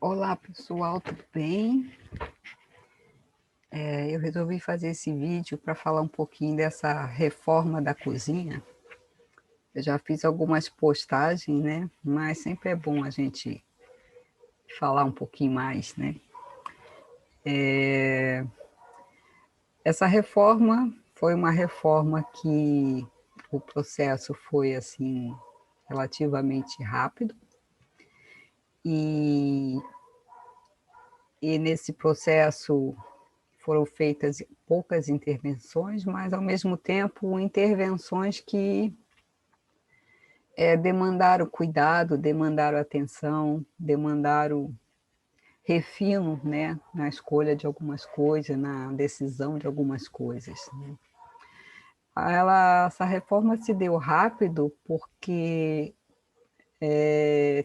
Olá pessoal, tudo bem? Eu resolvi fazer esse vídeo para falar um pouquinho dessa reforma da cozinha. Eu já fiz algumas postagens, né? Mas sempre é bom a gente falar um pouquinho mais, né? Essa reforma foi uma reforma que o processo foi assim relativamente rápido e, e nesse processo foram feitas poucas intervenções, mas ao mesmo tempo intervenções que demandaram cuidado, demandaram atenção, demandaram refino, né, na escolha de algumas coisas, na decisão de algumas coisas, né. Essa reforma se deu rápido porque,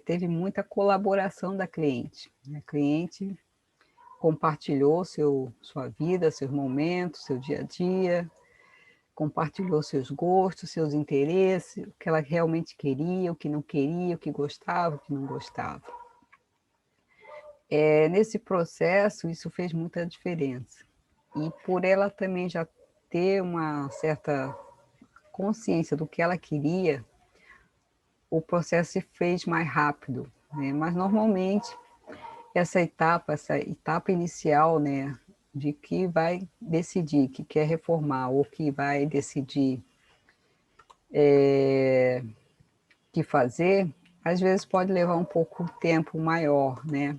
teve muita colaboração da cliente, né, a cliente compartilhou sua vida, seus momentos, seu dia a dia, compartilhou seus gostos, seus interesses, o que ela realmente queria, o que não queria, o que gostava, o que não gostava. Nesse processo, isso fez muita diferença. E por ela também já ter uma certa consciência do que ela queria, o processo se fez mais rápido, né. Mas normalmente essa etapa inicial, né, de que vai decidir que quer reformar ou que vai decidir que fazer, às vezes pode levar um pouco tempo maior, né,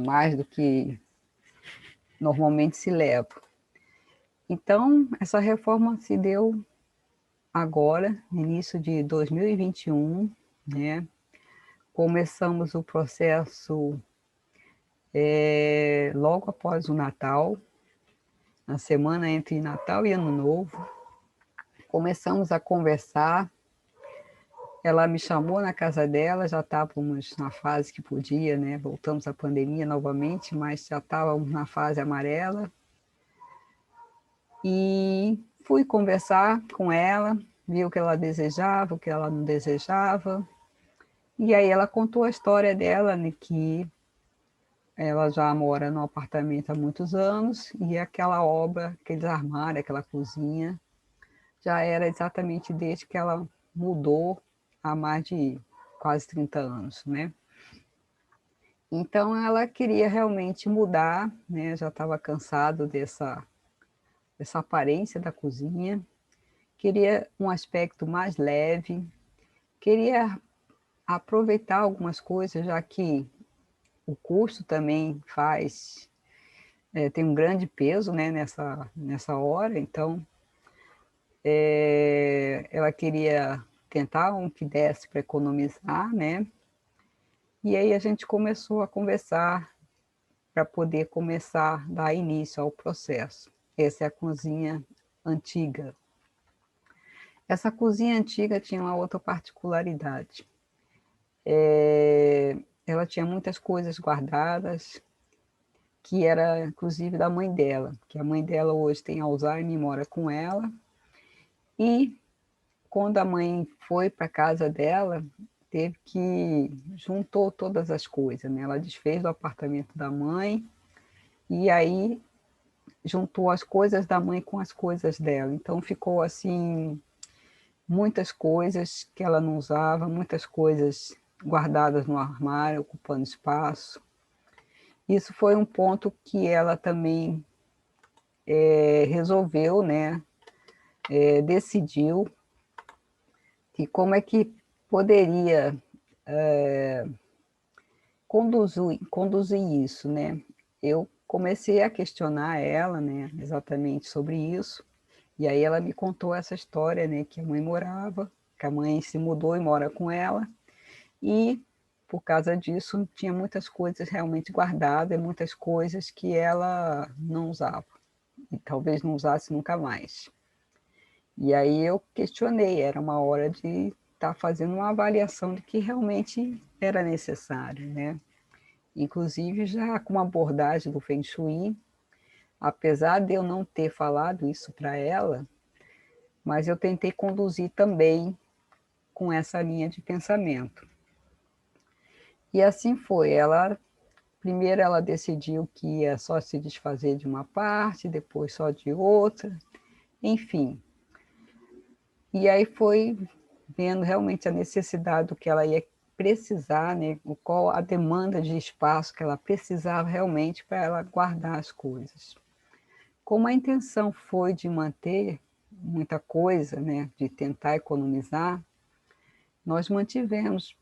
mais do que normalmente se leva. Então, essa reforma se deu agora, no início de 2021, né, começamos o processo, logo após o Natal, na semana entre Natal e Ano Novo. Começamos a conversar, ela me chamou na casa dela, já estávamos na fase que podia, né, voltamos à pandemia novamente, mas já estávamos na fase amarela. E fui conversar com ela, vi o que ela desejava, o que ela não desejava. E aí ela contou a história dela, né, que ela já mora num apartamento há muitos anos e aquela obra, aqueles armários, aquela cozinha, já era exatamente desde que ela mudou há mais de quase 30 anos, né. Então ela queria realmente mudar, né, já estava cansado dessa aparência da cozinha, queria um aspecto mais leve, queria aproveitar algumas coisas, já que o custo também tem um grande peso, né, nessa hora, então, ela queria tentar um que desse para economizar, né, e aí a gente começou a conversar para poder começar a dar início ao processo. Essa é a cozinha antiga. Essa cozinha antiga tinha uma outra particularidade. Ela tinha muitas coisas guardadas, que era inclusive da mãe dela, que a mãe dela hoje tem Alzheimer e mora com ela, e quando a mãe foi para a casa dela, teve que juntou todas as coisas, né, ela desfez o apartamento da mãe, e aí juntou as coisas da mãe com as coisas dela, então ficou assim, muitas coisas que ela não usava, muitas coisas guardadas no armário, ocupando espaço. Isso foi um ponto que ela também, resolveu, né, decidiu que como é que poderia, conduzir isso, né. Eu comecei a questionar ela, né, exatamente sobre isso, e aí ela me contou essa história, né, que a mãe morava, que a mãe se mudou e mora com ela, e por causa disso tinha muitas coisas realmente guardadas, muitas coisas que ela não usava, e talvez não usasse nunca mais. E aí eu questionei, era uma hora de estar fazendo uma avaliação de que realmente era necessário, né. Inclusive já com uma abordagem do Feng Shui, apesar de eu não ter falado isso para ela, mas eu tentei conduzir também com essa linha de pensamento. E assim foi, ela primeiro ela decidiu que ia só se desfazer de uma parte, depois só de outra, enfim. E aí foi vendo realmente a necessidade do que ela ia precisar, né, qual a demanda de espaço que ela precisava realmente para ela guardar as coisas. Como a intenção foi de manter muita coisa, né, de tentar economizar, nós mantivemos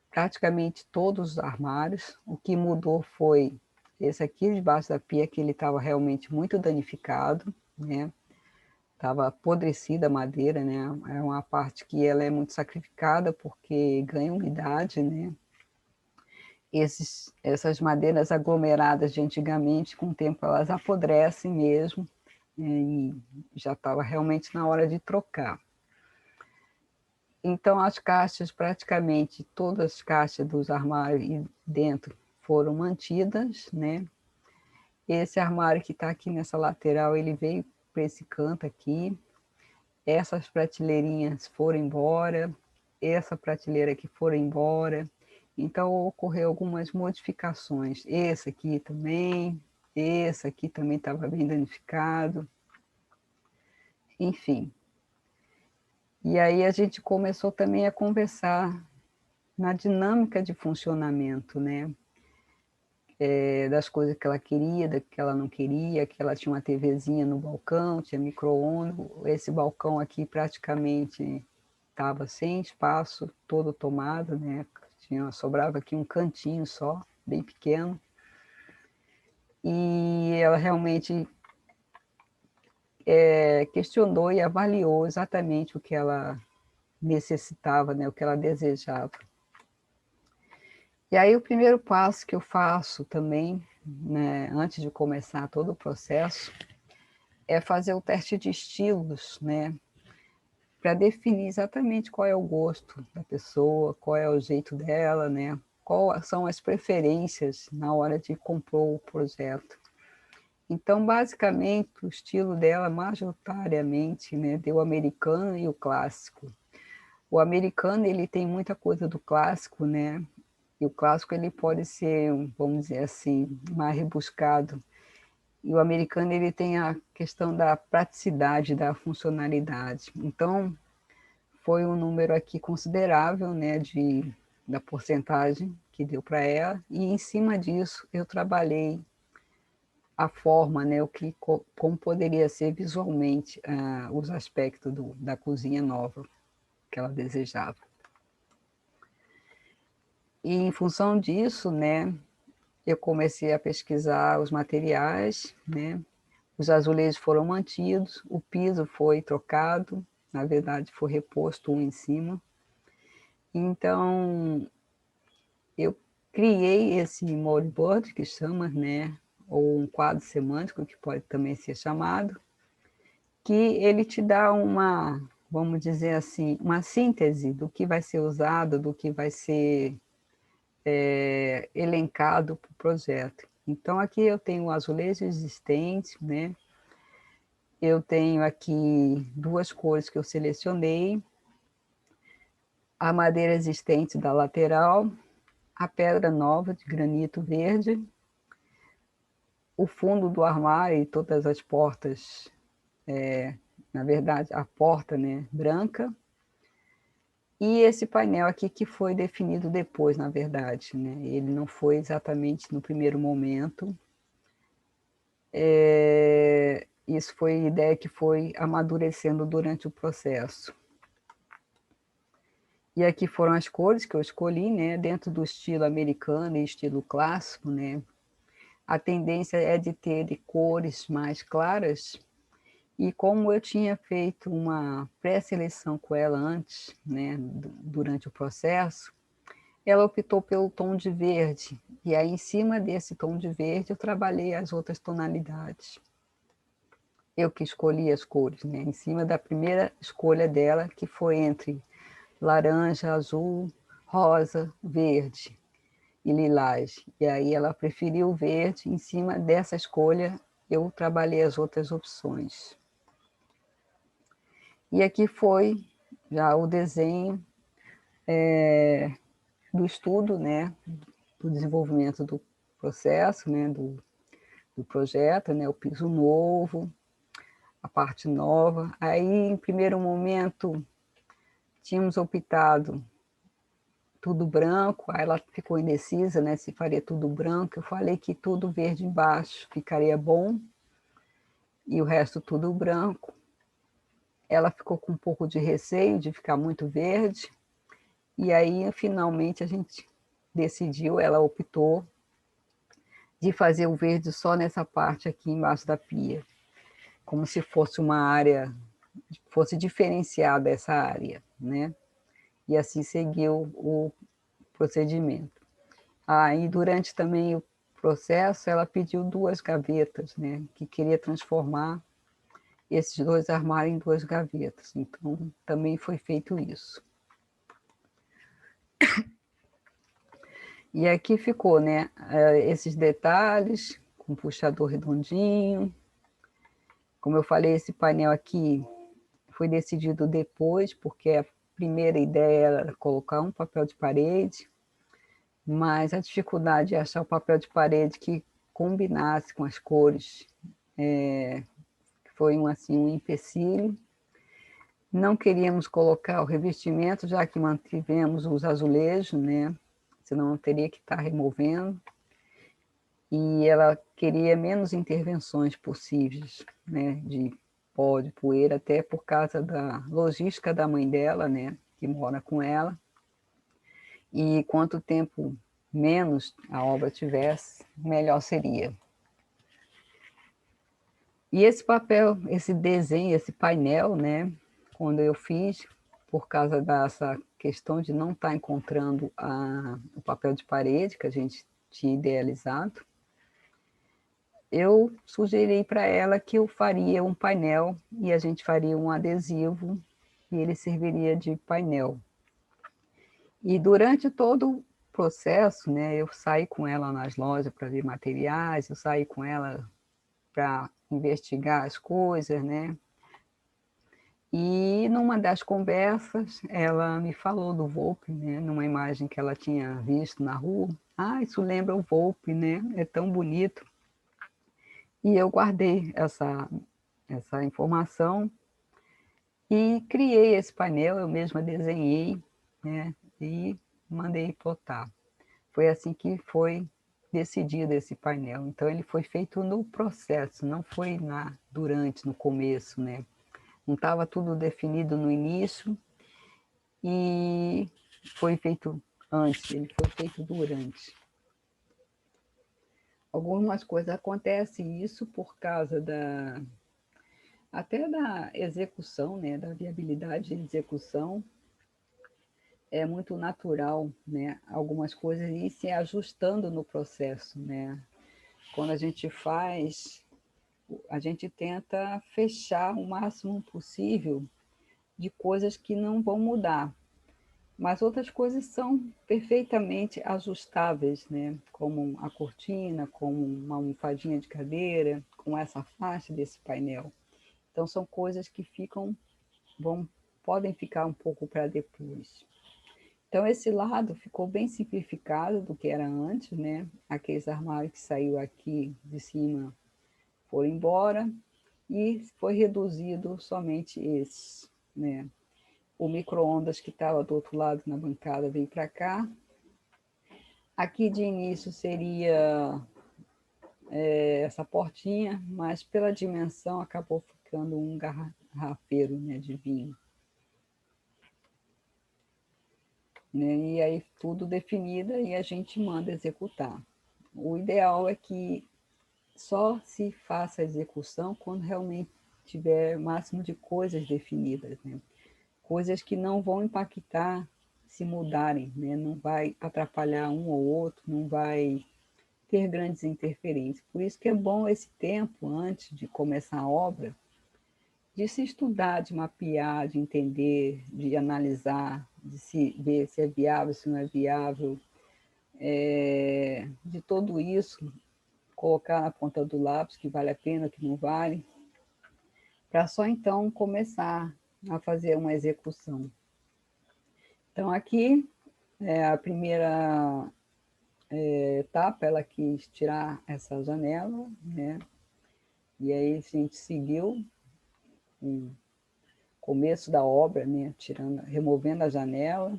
praticamente todos os armários. O que mudou foi esse aqui debaixo da pia, que ele estava realmente muito danificado, né? Estava apodrecida a madeira, né? É uma parte que ela é muito sacrificada porque ganha umidade, né? Essas madeiras aglomeradas de antigamente, com o tempo elas apodrecem mesmo, né? E já estava realmente na hora de trocar. Então, as caixas, praticamente todas as caixas dos armários e dentro foram mantidas, né? Esse armário que está aqui nessa lateral, ele veio para esse canto aqui. Essas prateleirinhas foram embora, essa prateleira aqui foram embora. Então, ocorreu algumas modificações. Esse aqui também estava bem danificado, enfim. E aí a gente começou também a conversar na dinâmica de funcionamento, né? Das coisas que ela queria, da que ela não queria, que ela tinha uma TVzinha no balcão, tinha micro-ondas, esse balcão aqui praticamente estava sem espaço, todo tomado, né? Sobrava aqui um cantinho só, bem pequeno, e ela realmente questionou e avaliou exatamente o que ela necessitava, né? O que ela desejava. E aí o primeiro passo que eu faço também, né, antes de começar todo o processo, é fazer o teste de estilos, né, para definir exatamente qual é o gosto da pessoa, qual é o jeito dela, né, quais são as preferências na hora de compor o projeto. Então, basicamente, o estilo dela, majoritariamente, né, deu o americano e o clássico. O americano, ele tem muita coisa do clássico, né, e o clássico ele pode ser, vamos dizer assim, mais rebuscado. E o americano ele tem a questão da praticidade, da funcionalidade. Então, foi um número aqui considerável, né, da porcentagem que deu para ela. E em cima disso, eu trabalhei a forma, né, como poderia ser visualmente os aspectos da cozinha nova que ela desejava. E em função disso, né, eu comecei a pesquisar os materiais, né? Os azulejos foram mantidos, o piso foi trocado, na verdade foi reposto um em cima. Então, eu criei esse moodboard, que chama, né? Ou um quadro semântico, que pode também ser chamado, que ele te dá uma, vamos dizer assim, uma síntese do que vai ser usado, do que vai ser elencado para o projeto. Então, aqui eu tenho o azulejo existente, né? Eu tenho aqui duas cores que eu selecionei, a madeira existente da lateral, a pedra nova de granito verde, o fundo do armário e todas as portas, na verdade, a porta, né, branca, e esse painel aqui que foi definido depois, na verdade, né? Ele não foi exatamente no primeiro momento. Isso foi ideia que foi amadurecendo durante o processo. E aqui foram as cores que eu escolhi, né? Dentro do estilo americano e estilo clássico, né? A tendência é de ter cores mais claras. E como eu tinha feito uma pré-seleção com ela antes, né? Durante o processo, ela optou pelo tom de verde. E aí, em cima desse tom de verde, eu trabalhei as outras tonalidades. Eu que escolhi as cores, né? Em cima da primeira escolha dela, que foi entre laranja, azul, rosa, verde e lilás. E aí ela preferiu o verde, em cima dessa escolha eu trabalhei as outras opções. E aqui foi já o desenho do estudo, né, do desenvolvimento do processo, né, do projeto, né, o piso novo, a parte nova. Aí, em primeiro momento, tínhamos optado tudo branco, aí ela ficou indecisa, né, se faria tudo branco. Eu falei que tudo verde embaixo ficaria bom, e o resto tudo branco. Ela ficou com um pouco de receio de ficar muito verde, e aí, finalmente, a gente decidiu, ela optou de fazer o verde só nessa parte aqui embaixo da pia, como se fosse uma área, fosse diferenciada essa área, né? E assim seguiu o procedimento. Aí, durante também o processo, ela pediu 2 gavetas, né? Que queria transformar esses 2 armários em 2 gavetas. Então, também foi feito isso. E aqui ficou, né? Esses detalhes, com puxador redondinho. Como eu falei, esse painel aqui foi decidido depois, porque a primeira ideia era colocar um papel de parede, mas a dificuldade de achar o papel de parede que combinasse com as cores foi assim, um empecilho. Não queríamos colocar o revestimento, já que mantivemos os azulejos, né? Senão eu teria que estar removendo. E ela queria menos intervenções possíveis, né? De pó, de poeira, até por causa da logística da mãe dela, né? Que mora com ela. E quanto tempo menos a obra tivesse, melhor seria. E esse papel, esse desenho, esse painel, né, quando eu fiz, por causa dessa questão de não estar encontrando o papel de parede que a gente tinha idealizado, eu sugeri para ela que eu faria um painel e a gente faria um adesivo e ele serviria de painel. E durante todo o processo, né, eu saí com ela nas lojas para ver materiais, eu saí com ela para investigar as coisas, né? E numa das conversas, ela me falou do Volpe, né? Numa imagem que ela tinha visto na rua. Ah, isso lembra o Volpe, né? É tão bonito. E eu guardei essa informação e criei esse painel, eu mesma desenhei, né? E mandei plotar. Foi assim que foi decidido esse painel. Então, ele foi feito no processo, não foi durante, no começo, né? Não estava tudo definido no início e foi feito antes, ele foi feito durante. Algumas coisas acontecem isso por causa até da execução, né? Da viabilidade de execução. É muito natural, né? Algumas coisas ir se ajustando no processo, né? Quando a gente faz, a gente tenta fechar o máximo possível de coisas que não vão mudar, mas outras coisas são perfeitamente ajustáveis, né? Como a cortina, como uma almofadinha de cadeira, com essa faixa desse painel. Então são coisas que podem ficar um pouco para depois. Então esse lado ficou bem simplificado do que era antes, né? Aqueles armários que saiu aqui de cima foram embora e foi reduzido somente esses, né? O micro-ondas que estava do outro lado na bancada veio para cá. Aqui de início seria essa portinha, mas pela dimensão acabou ficando um garrafeiro, né, de vinho. Né? E aí tudo definido e a gente manda executar. O ideal é que só se faça a execução quando realmente tiver o máximo de coisas definidas, né? Coisas que não vão impactar se mudarem, né? Não vai atrapalhar um ou outro, não vai ter grandes interferências. Por isso que é bom esse tempo antes de começar a obra, de se estudar, de mapear, de entender, de analisar, de se ver se é viável, se não é viável, de tudo isso, colocar na ponta do lápis que vale a pena, que não vale, para só então começar a fazer uma execução. Então aqui A primeira etapa, ela quis tirar essa janela, né? E aí a gente seguiu o começo da obra, né? Tirando, removendo a janela.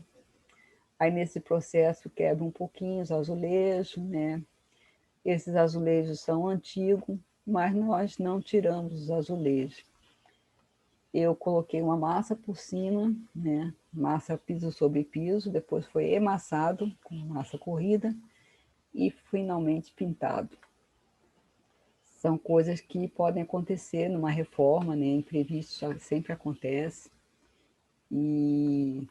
Aí nesse processo quebra um pouquinho os azulejos, né? Esses azulejos são antigos, mas nós não tiramos os azulejos. Eu coloquei uma massa por cima, né? Massa piso sobre piso, depois foi emassado com massa corrida e finalmente pintado. São coisas que podem acontecer numa reforma, né? Imprevisto sempre acontece e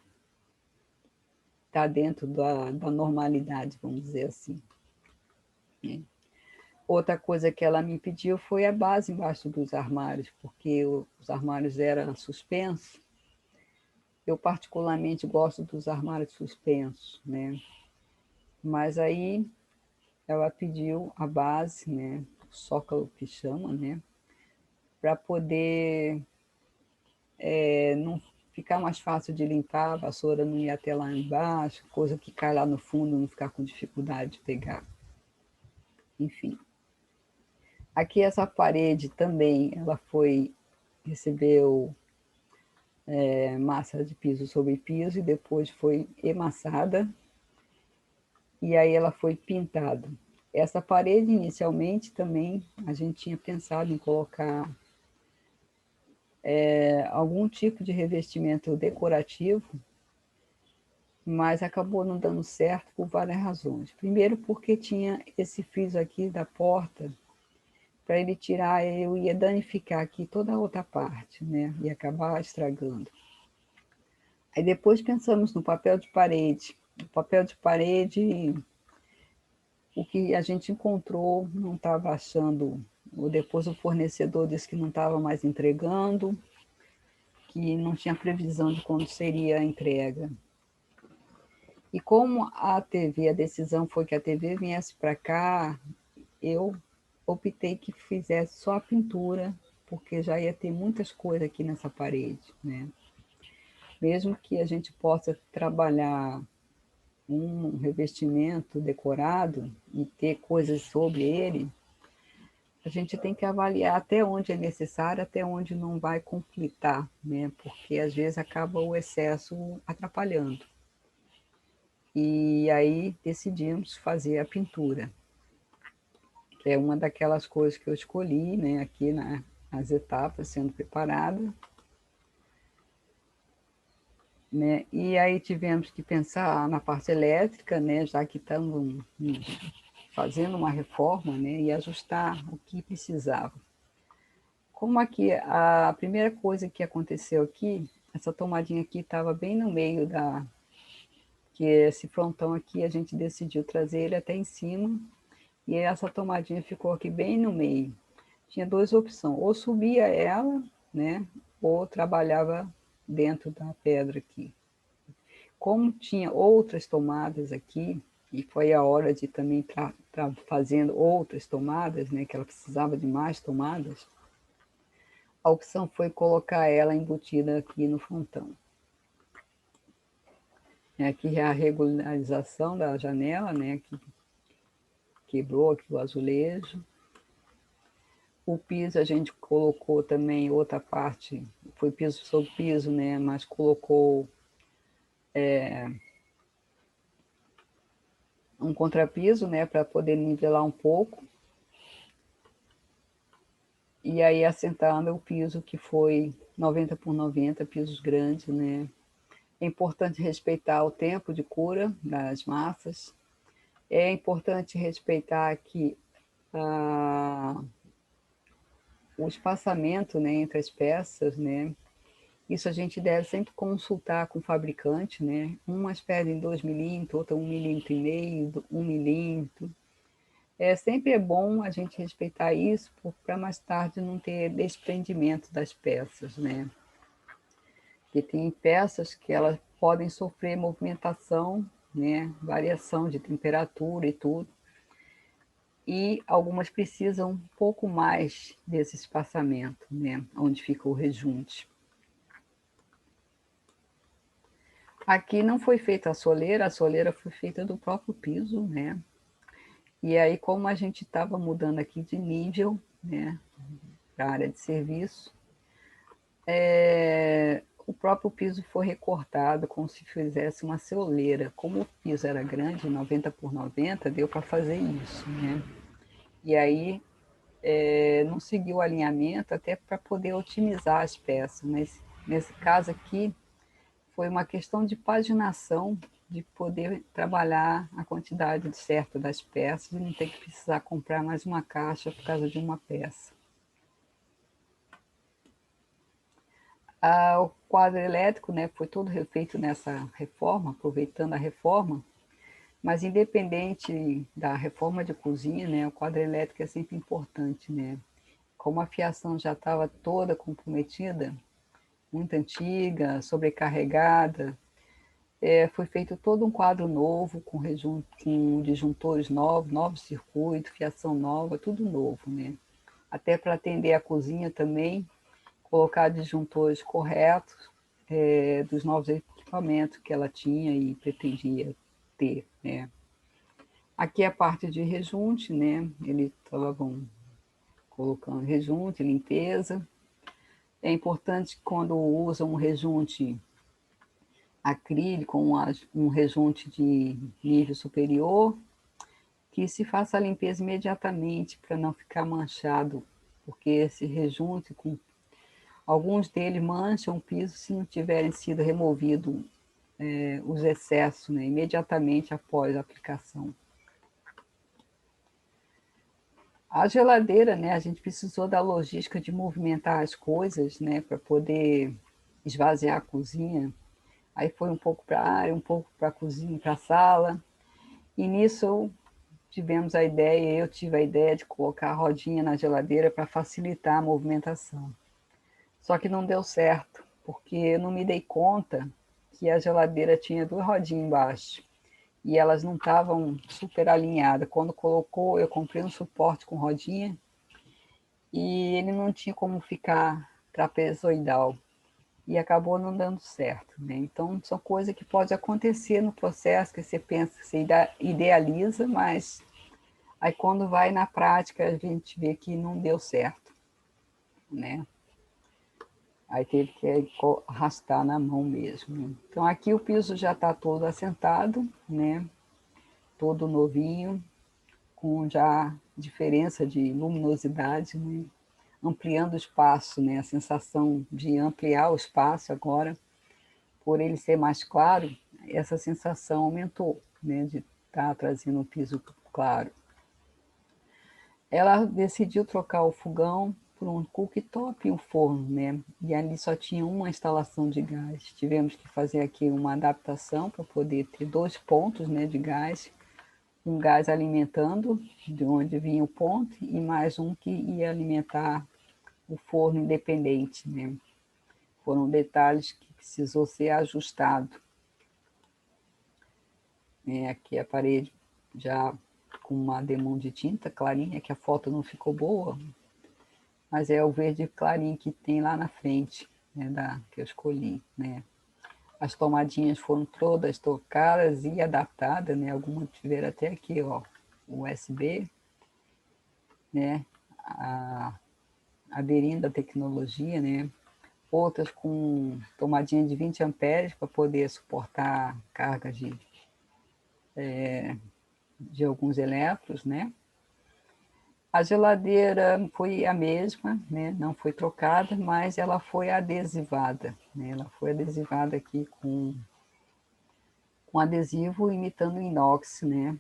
está dentro da normalidade, vamos dizer assim, né? Outra coisa que ela me pediu foi a base embaixo dos armários, porque os armários eram suspensos. Eu particularmente gosto dos armários suspensos, né? Mas aí ela pediu a base, né? O sócalo que chama, né? Para poder não ficar mais fácil de limpar, a vassoura não ir até lá embaixo, coisa que cai lá no fundo, não ficar com dificuldade de pegar. Enfim. Aqui essa parede também, ela recebeu massa de piso sobre piso e depois foi emassada e aí ela foi pintada. Essa parede inicialmente também a gente tinha pensado em colocar algum tipo de revestimento decorativo, mas acabou não dando certo por várias razões. Primeiro porque tinha esse friso aqui da porta, para ele tirar, eu ia danificar aqui toda a outra parte, né? Ia acabar estragando. Aí depois pensamos no papel de parede. O papel de parede, o que a gente encontrou, não estava achando, ou depois o fornecedor disse que não estava mais entregando, que não tinha previsão de quando seria a entrega. E como a TV, a decisão foi que a TV viesse para cá, eu optei que fizesse só a pintura, porque já ia ter muitas coisas aqui nessa parede, né? Mesmo que a gente possa trabalhar um revestimento decorado e ter coisas sobre ele, a gente tem que avaliar até onde é necessário, até onde não vai conflitar, né? Porque às vezes acaba o excesso atrapalhando. E aí decidimos fazer a pintura, que é uma daquelas coisas que eu escolhi, né? Aqui nas etapas sendo preparada, né? E aí tivemos que pensar na parte elétrica, né? Já que estamos fazendo uma reforma, né? E ajustar o que precisava. Como aqui, a primeira coisa que aconteceu aqui, essa tomadinha aqui estava bem no meio que esse frontão aqui, a gente decidiu trazer ele até em cima, e essa tomadinha ficou aqui bem no meio. Tinha duas opções, ou subia ela, né, ou trabalhava dentro da pedra aqui. Como tinha outras tomadas aqui, e foi a hora de também estar fazendo outras tomadas, né, que ela precisava de mais tomadas, a opção foi colocar ela embutida aqui no frontão. Aqui é a regularização da janela, né, que quebrou aqui o azulejo. O piso a gente colocou também outra parte, foi piso sobre piso, né, mas colocou um contrapiso, né, para poder nivelar um pouco. E aí assentando o piso que foi 90 por 90, pisos grandes, né. É importante respeitar o tempo de cura das massas. É importante respeitar que o espaçamento, né, entre as peças, né. Isso a gente deve sempre consultar com o fabricante, né. Umas pedem 2 milímetros, outra 1,5 milímetros, 1 milímetro. Sempre é bom a gente respeitar isso para mais tarde não ter desprendimento das peças, né. Porque tem peças que elas podem sofrer movimentação, né, variação de temperatura e tudo, e algumas precisam um pouco mais desse espaçamento, né, onde fica o rejunte. Aqui não foi feita a soleira foi feita do próprio piso, né? E aí, como a gente estava mudando aqui de nível, né, para a área de serviço, o próprio piso foi recortado como se fizesse uma soleira. Como o piso era grande, 90 por 90, deu para fazer isso, né? E aí não seguiu o alinhamento até para poder otimizar as peças, mas nesse caso aqui foi uma questão de paginação, de poder trabalhar a quantidade certa das peças e não ter que precisar comprar mais uma caixa por causa de uma peça. O quadro elétrico, né, foi todo refeito nessa reforma, aproveitando a reforma, mas independente da reforma de cozinha, né, o quadro elétrico é sempre importante, né? Como a fiação já estava toda comprometida, muito antiga, sobrecarregada, foi feito todo um quadro novo, com disjuntores novos, novos circuitos, fiação nova, tudo novo, né? Até para atender a cozinha também, colocar disjuntores corretos dos novos equipamentos que ela tinha e pretendia ter, né? Aqui é a parte de rejunte, né? Eles estavam colocando rejunte, limpeza. É importante que quando usam um rejunte acrílico, um rejunte de nível superior, que se faça a limpeza imediatamente para não ficar manchado, porque esse rejunte, alguns deles mancham o piso se não tiverem sido removidos os excessos, né, imediatamente após a aplicação. A geladeira, né, a gente precisou da logística de movimentar as coisas, né, para poder esvaziar a cozinha. Aí foi um pouco para a área, um pouco para a cozinha, para a sala. E nisso tivemos a ideia, eu tive a ideia de colocar a rodinha na geladeira para facilitar a movimentação. Só que não deu certo, porque eu não me dei conta que a geladeira tinha duas rodinhas embaixo e elas não estavam super alinhadas. Quando colocou, eu comprei um suporte com rodinha e ele não tinha como ficar trapezoidal e acabou não dando certo, né? Então são coisas que podem acontecer no processo que você pensa, você idealiza, mas aí quando vai na prática a gente vê que não deu certo, né? Aí teve que arrastar na mão mesmo. Então aqui o piso já está todo assentado, né? Todo novinho, com já diferença de luminosidade, né? Ampliando o espaço, né? A sensação de ampliar o espaço agora, por ele ser mais claro, essa sensação aumentou, né? De estar trazendo um piso claro. Ela decidiu trocar o fogão por um cooktop e um forno, né? E ali só tinha uma instalação de gás. Tivemos que fazer aqui uma adaptação para poder ter dois pontos, né, de gás, um gás alimentando de onde vinha o ponto e mais um que ia alimentar o forno independente, né? Foram detalhes que precisou ser ajustado. Aqui a parede já com uma demão de tinta clarinha, que a foto não ficou boa, mas é o verde clarinho que tem lá na frente, né, que eu escolhi, né. As tomadinhas foram todas trocadas e adaptadas, né, algumas tiveram até aqui, ó, USB, né, aderindo à tecnologia, né, outras com tomadinha de 20 amperes para poder suportar cargas de alguns elétrons, né. A geladeira foi a mesma, né? Não foi trocada, mas ela foi adesivada, né? Ela foi adesivada aqui com adesivo imitando inox, né?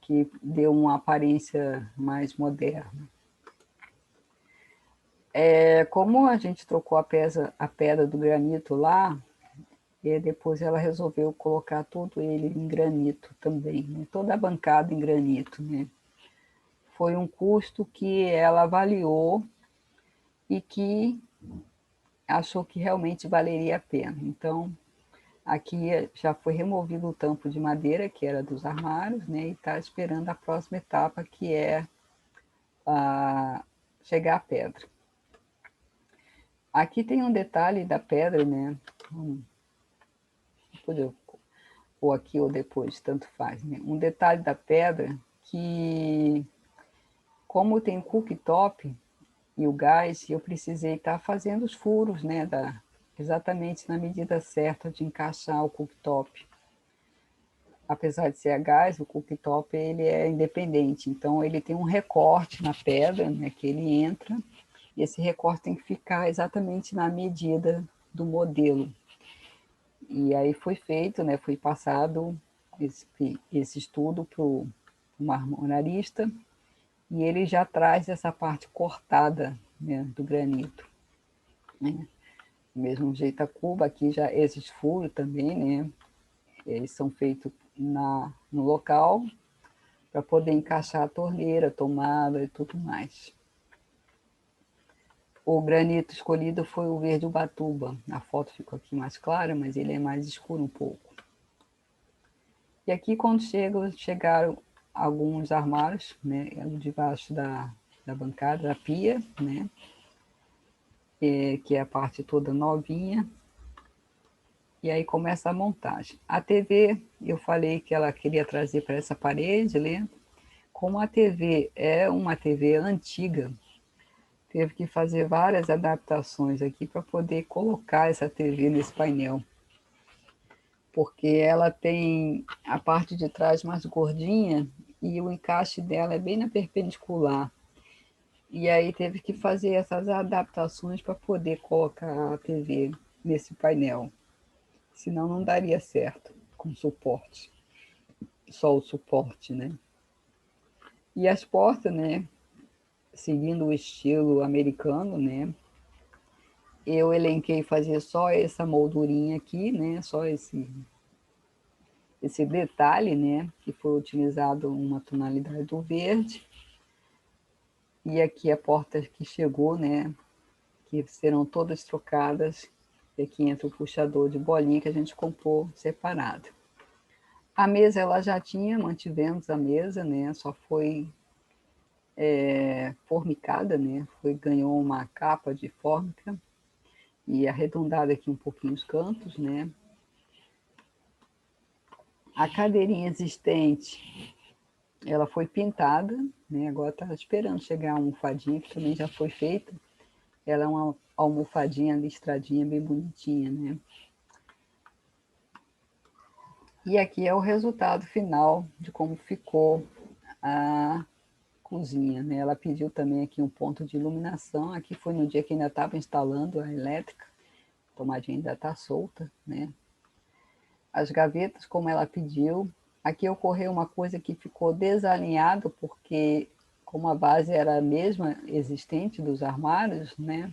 Que deu uma aparência mais moderna. Como a gente trocou a pedra do granito lá, e depois ela resolveu colocar todo ele em granito também, né? Toda a bancada em granito, né? Foi um custo que ela avaliou e que achou que realmente valeria a pena. Então, aqui já foi removido o tampo de madeira, que era dos armários, né? E está esperando a próxima etapa, que é chegar a pedra. Aqui tem um detalhe da pedra, né? ou aqui ou depois, tanto faz, né? Um detalhe da pedra que, como tem cooktop e o gás, eu precisei estar fazendo os furos, né, exatamente na medida certa de encaixar o cooktop. Apesar de ser a gás, o cooktop ele é independente, então ele tem um recorte na pedra, né, que ele entra, e esse recorte tem que ficar exatamente na medida do modelo. E aí foi feito, né, foi passado esse estudo para o marmorarista, e ele já traz essa parte cortada, né, do granito, né? Do mesmo jeito a cuba, aqui já esses furos também, né, eles são feitos no local para poder encaixar a torneira, a tomada e tudo mais. O granito escolhido foi o verde Ubatuba. A foto ficou aqui mais clara, mas ele é mais escuro um pouco. E aqui, quando chegaram alguns armários, né, debaixo da bancada, da pia, né, que é a parte toda novinha. E aí começa a montagem. A TV, eu falei que ela queria trazer para essa parede, né? Como a TV é uma TV antiga, teve que fazer várias adaptações aqui para poder colocar essa TV nesse painel. Porque ela tem a parte de trás mais gordinha e o encaixe dela é bem na perpendicular. E aí teve que fazer essas adaptações para poder colocar a TV nesse painel. Senão não daria certo com suporte. Só o suporte, né? E as portas, né? Seguindo o estilo americano, né? Eu elenquei fazer só essa moldurinha aqui, né? Só esse detalhe, né? Que foi utilizado uma tonalidade do verde. E aqui a porta que chegou, né? Que serão todas trocadas. E aqui entra o puxador de bolinha que a gente comprou separado. A mesa ela já tinha, mantivemos a mesa, né? Só foi formicada, né? Ganhou uma capa de fórmica e arredondada aqui um pouquinho os cantos, né? A cadeirinha existente, ela foi pintada, né? Agora está esperando chegar a almofadinha, que também já foi feita. Ela é uma almofadinha listradinha, bem bonitinha, né? E aqui é o resultado final de como ficou a cozinha, né? Ela pediu também aqui um ponto de iluminação. Aqui foi no dia que ainda estava instalando a elétrica. A tomadinha ainda está solta, né? As gavetas, como ela pediu. Aqui ocorreu uma coisa que ficou desalinhado, porque como a base era a mesma existente dos armários, né?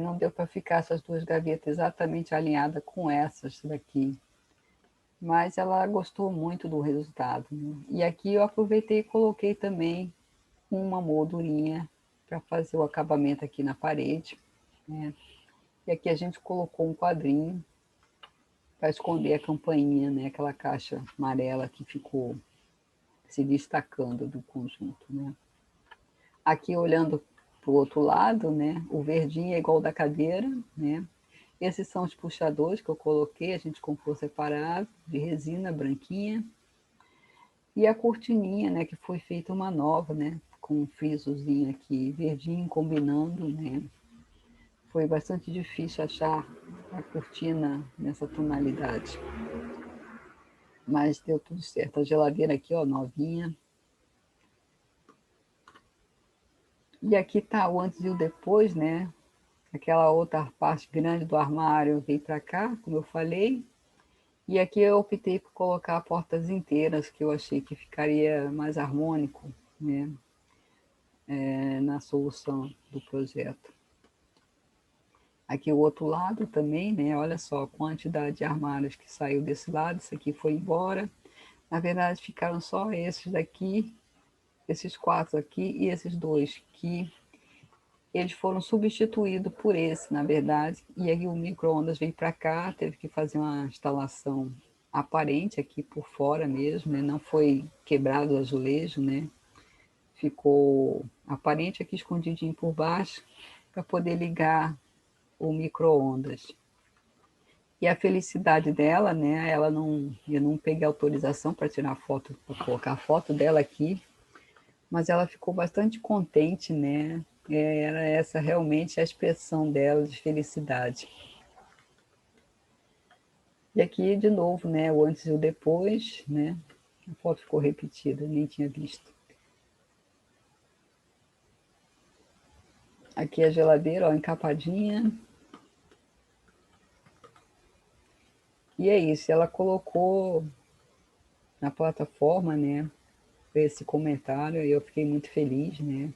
Não deu para ficar essas duas gavetas exatamente alinhadas com essas daqui. Mas ela gostou muito do resultado, né? E aqui eu aproveitei e coloquei também uma moldurinha para fazer o acabamento aqui na parede, né? E aqui a gente colocou um quadrinho para esconder a campainha, né? Aquela caixa amarela que ficou se destacando do conjunto, né? Aqui olhando para o outro lado, né? O verdinho é igual da cadeira, né? Esses são os puxadores que eu coloquei, a gente comprou separado, de resina branquinha. E a cortininha, né? Que foi feita uma nova, né? Com um frisozinho aqui, verdinho, combinando, né? Foi bastante difícil achar a cortina nessa tonalidade. Mas deu tudo certo. A geladeira aqui, ó, novinha. E aqui tá o antes e o depois, né? Aquela outra parte grande do armário veio para cá, como eu falei. E aqui eu optei por colocar portas inteiras, que eu achei que ficaria mais harmônico, né? Na solução do projeto. Aqui o outro lado também, né? Olha só a quantidade de armários que saiu desse lado. Isso aqui foi embora. Na verdade, ficaram só esses daqui, esses 4 aqui e esses 2, que eles foram substituídos por esse, na verdade. E aí o micro-ondas veio para cá, teve que fazer uma instalação aparente aqui por fora mesmo, né? Não foi quebrado o azulejo, né? Ficou aparente aqui escondidinho por baixo para poder ligar o micro-ondas. E a felicidade dela, né? Eu não peguei autorização para tirar foto, para colocar a foto dela aqui, mas ela ficou bastante contente, né? Era essa realmente a expressão dela de felicidade. E aqui, de novo, né? O antes e o depois, né? A foto ficou repetida, nem tinha visto. Aqui a geladeira, ó, encapadinha. E é isso, ela colocou na plataforma, né? Esse comentário e eu fiquei muito feliz, né?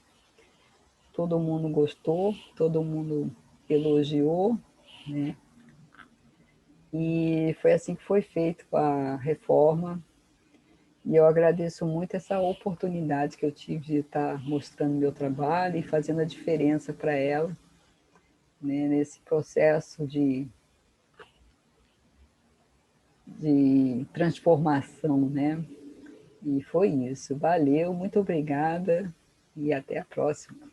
Todo mundo gostou, todo mundo elogiou, né? E foi assim que foi feito a reforma. E eu agradeço muito essa oportunidade que eu tive de estar mostrando meu trabalho e fazendo a diferença para ela, né, nesse processo de transformação, né? E foi isso. Valeu, muito obrigada e até a próxima.